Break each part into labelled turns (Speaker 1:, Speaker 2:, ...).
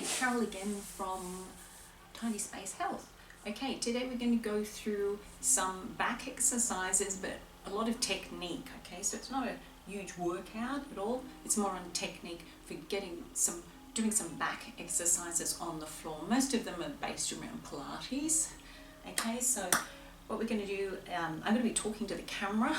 Speaker 1: Carol again from Tiny Space Health. Okay, today we're going to go through some back exercises, but a lot of technique. Okay, so it's not a huge workout at all. It's more on technique for doing some back exercises on the floor. Most of them are based around Pilates. Okay, so what we're going to do, I'm going to be talking to the camera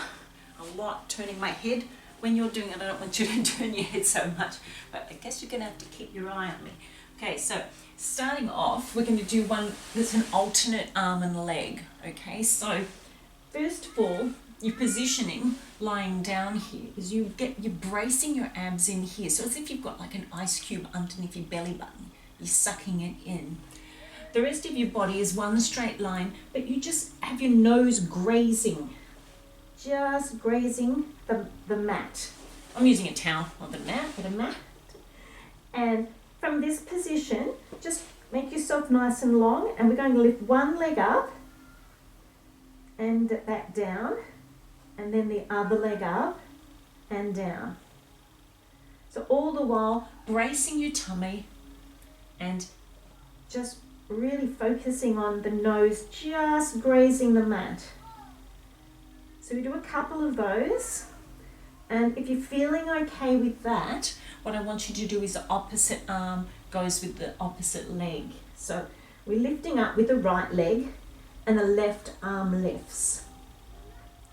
Speaker 1: a lot, turning my head. When you're doing it, I don't want you to turn your head so much, but I guess you're going to have to keep your eye on me. Okay, so starting off, we're going to do one that's an alternate arm and leg. Okay, so first of all, you're positioning lying down here is you're bracing your abs in here. So as if you've got like an ice cube underneath your belly button. You're sucking it in. The rest of your body is one straight line, but you just have your nose grazing. Just grazing the mat. I'm using a towel, not the mat, but a mat. And from this position, just make yourself nice and long, and we're going to lift one leg up and back down, and then the other leg up and down. So all the while bracing your tummy and just really focusing on the nose just grazing the mat. So we do a couple of those, and if you're feeling okay with that, what I want you to do is the opposite arm goes with the opposite leg. So we're lifting up with the right leg and the left arm lifts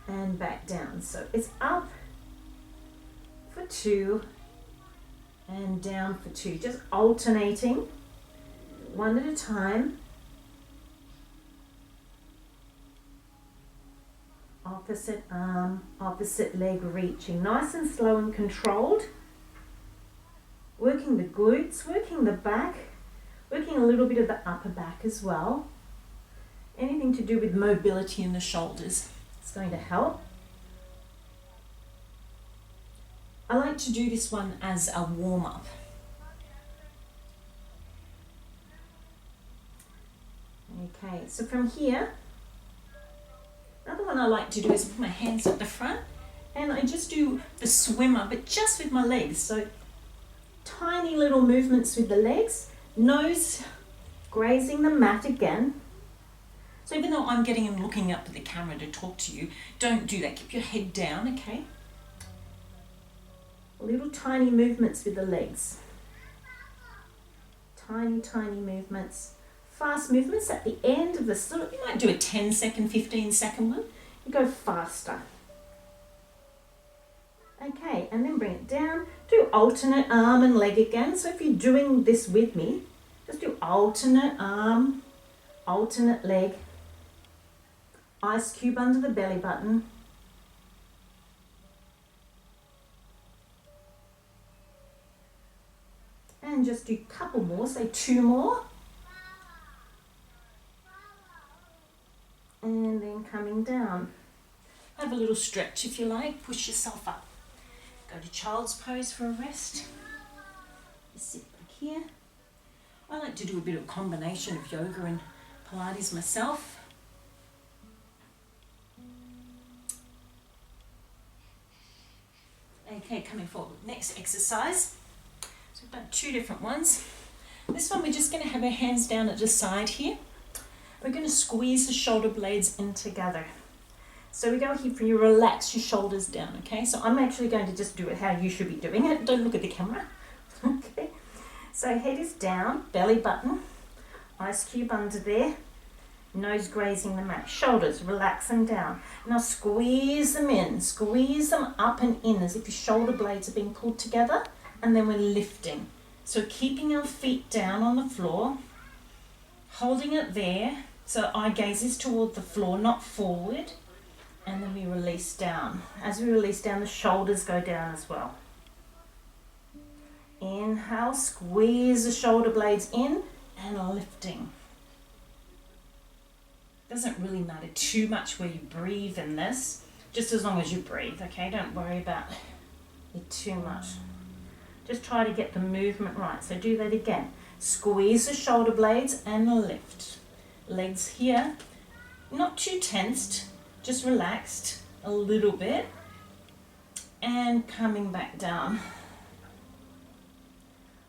Speaker 1: and back down. So it's up for 2 and down for 2, just alternating one at a time. Opposite arm, opposite leg reaching. Nice and slow and controlled. Working the glutes, working the back, working a little bit of the upper back as well. Anything to do with mobility in the shoulders is going to help. I like to do this one as a warm-up. Okay, so from here, another one I like to do is put my hands at the front and I just do the swimmer, but just with my legs. So tiny little movements with the legs, nose grazing the mat again. So even though I'm getting and looking up at the camera to talk to you, don't do that. Keep your head down, okay? Little tiny movements with the legs. Tiny, tiny movements. Fast movements at the end of the sort. You might do a 10-second, 15-second one. You go faster. Okay, and then bring it down. Do alternate arm and leg again. So if you're doing this with me, just do alternate arm, alternate leg. Ice cube under the belly button. And just do a couple more, say 2 more. And then coming down. Have a little stretch if you like, push yourself up. Go to child's pose for a rest. Just sit back here. I like to do a bit of a combination of yoga and Pilates myself. Okay, coming forward. Next exercise. So we've done 2 different ones. This one we're just going to have our hands down at the side here. We're going to squeeze the shoulder blades in together. So we go here for you, relax your shoulders down, okay? So I'm actually going to just do it how you should be doing it. Don't look at the camera, okay? So head is down, belly button, ice cube under there, nose grazing the mat. Shoulders, relax them down. Now squeeze them in, squeeze them up and in as if your shoulder blades are being pulled together, and then we're lifting. So keeping our feet down on the floor, holding it there. So eye gaze is toward the floor, not forward. And then we release down. As we release down, the shoulders go down as well. Inhale, squeeze the shoulder blades in and lifting. Doesn't really matter too much where you breathe in this, just as long as you breathe, okay? Don't worry about it too much. Just try to get the movement right. So do that again. Squeeze the shoulder blades and lift. Legs here, not too tensed, just relaxed a little bit. And coming back down.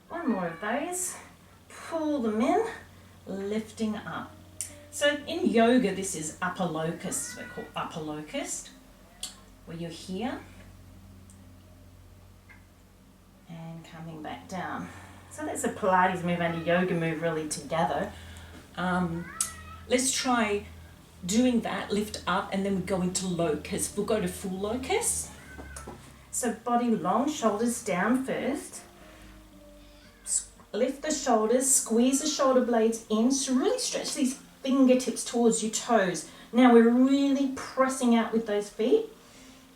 Speaker 1: One more of those.
Speaker 2: pull them in, lifting up. So in yoga, this is upper locust, we call upper locust, where you're here and coming back down. So that's a Pilates move and a yoga move really together. Let's try doing that, lift up, and then we go into locust. We'll go to full locust. So body long, shoulders down first. Lift the shoulders, squeeze the shoulder blades in. So really stretch these fingertips towards your toes. Now we're really pressing out with those feet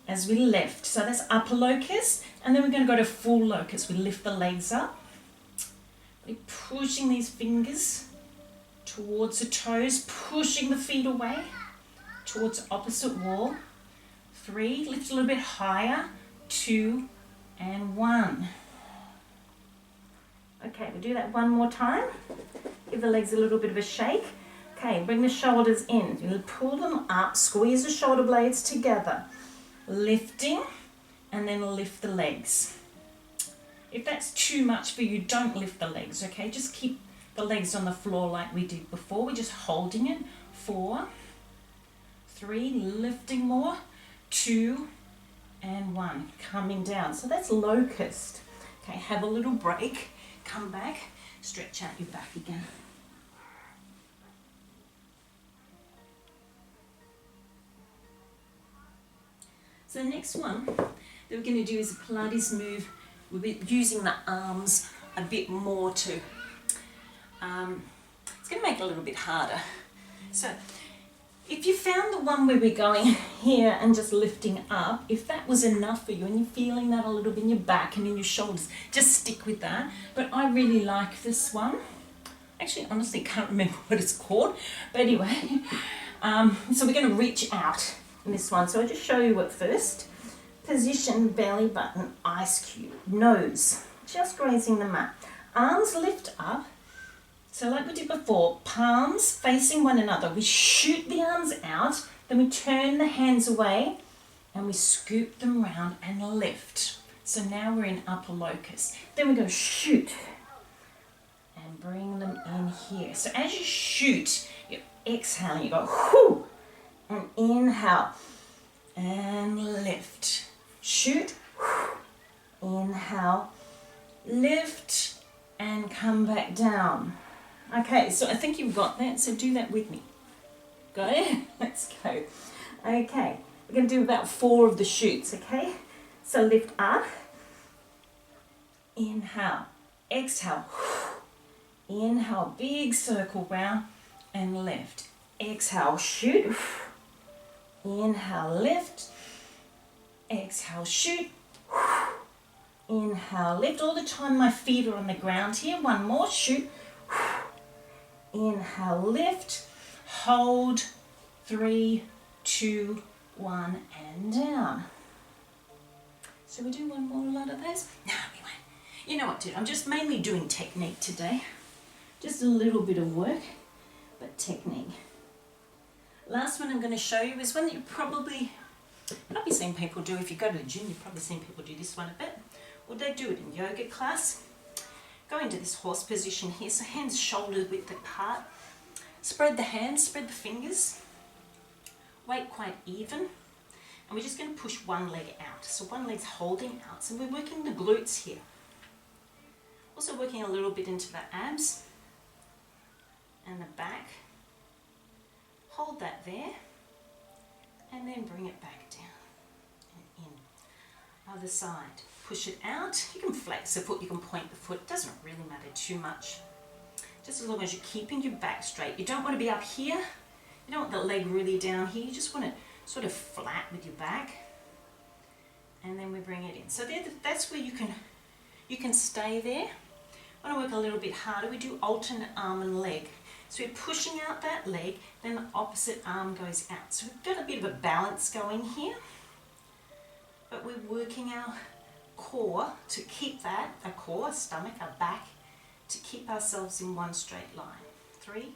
Speaker 2: as we lift. So that's upper locust, and then we're going to go to full locust. We lift the legs up. We're pushing these fingers towards the toes, pushing the feet away towards the opposite wall. 3, lift a little bit higher. 2 and 1. Okay, we'll do that one more time. Give the legs a little bit of a shake. Okay, bring the shoulders in. You'll pull them up, squeeze the shoulder blades together. Lifting, and then lift the legs. If that's too much for you, don't lift the legs, okay? Just keep the legs on the floor like we did before. We're just holding it. 4, 3, lifting more. 2 and 1, coming down. So that's locust. Okay, have a little break. Come back, stretch out your back again. So the next one that we're going to do is a Pilates move. We'll be using the arms a bit more to, it's going to make it a little bit harder. So if you found the one where we're going here and just lifting up, if that was enough for you and you're feeling that a little bit in your back and in your shoulders, just stick with that. But I really like this one. Actually, honestly, can't remember what it's called. But anyway, so we're going to reach out in this one. So I'll just show you it first. Position, belly button, ice cube, nose, just grazing the mat. Arms lift up. So like we did before, palms facing one another. We shoot the arms out, then we turn the hands away and we scoop them round and lift. So now we're in upper locust. Then we go shoot and bring them in here. So as you shoot, you're exhaling, you go whoo, and inhale and lift. Shoot, whoo, inhale, lift, and come back down. Okay, so I think you've got that, so do that with me. Got it? Let's go. Okay, we're going to do about 4 of the shoots, okay? So lift up, inhale, exhale, inhale, big circle round, and lift. Exhale, shoot, inhale, lift, exhale, shoot, inhale, lift. All the time my feet are on the ground here. One more, shoot, inhale, lift, hold, 3, 2, 1, and down. So we do one more lot of those? No, we won't. You know what, dude? I'm just mainly doing technique today. Just a little bit of work, but technique. Last one I'm going to show you is one that you've probably seen people do. If you go to the gym, you've probably seen people do this one a bit. Or they do it in yoga class. Go into this horse position here, so hands shoulder width apart. Spread the hands, spread the fingers. Weight quite even. And we're just going to push one leg out. So one leg's holding out. So we're working the glutes here. Also working a little bit into the abs and the back. Hold that there. And then bring it back down and in. Other side. Push it out. You can flex the foot, you can point the foot. It doesn't really matter too much. Just as long as you're keeping your back straight. You don't want to be up here. You don't want the leg really down here. You just want it sort of flat with your back. And then we bring it in. So that's where you can stay there. I want to work a little bit harder. We do alternate arm and leg. So we're pushing out that leg, then the opposite arm goes out. So we've got a bit of a balance going here. But we're working our core to keep that, our core, stomach, our back, to keep ourselves in one straight line. 3,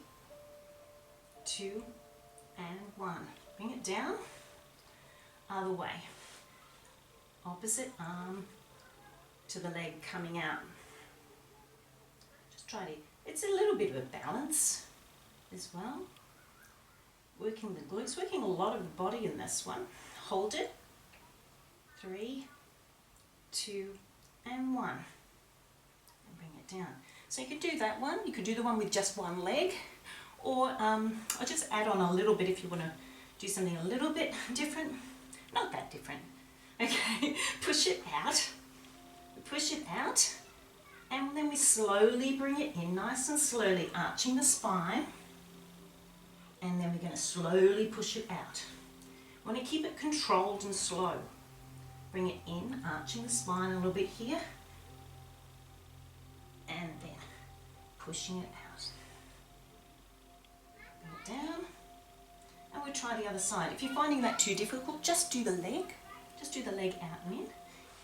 Speaker 2: 2, and 1. Bring it down. Other way. Opposite arm to the leg coming out. Just try to It's a little bit of a balance as well. Working the glutes, working a lot of the body in this one. Hold it. 3, 2, and 1. And bring it down. So you could do that one. You could do the one with just one leg, or I'll just add on a little bit if you want to do something a little bit different. Not that different. Okay, push it out. Push it out, and then we slowly bring it in, nice and slowly, arching the spine. And then we're going to slowly push it out. We want to keep it controlled and slow. Bring it in, arching the spine a little bit here. And then pushing it out. Bring it down. And we'll try the other side. If you're finding that too difficult, just do the leg. Just do the leg out and in.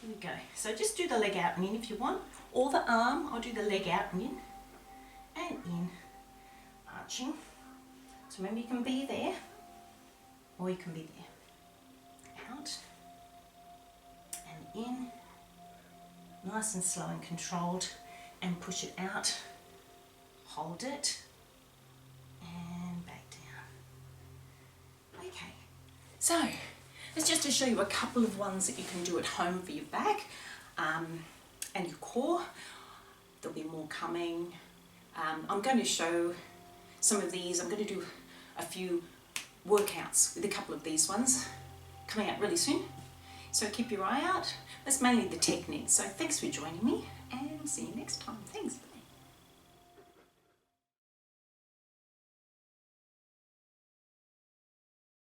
Speaker 2: Here we go. So just do the leg out and in if you want. Or the arm, I'll do the leg out and in, arching. So remember, you can be there, or you can be there. Out, and in, nice and slow and controlled, and push it out, hold it, and back down. Okay, so it's just to show you a couple of ones that you can do at home for your back and your core. There'll be more coming. I'm going to show some of these. I'm going to do a few workouts with a couple of these ones coming out really soon. So keep your eye out. That's mainly the technique. So thanks for joining me, and see you next time. Thanks.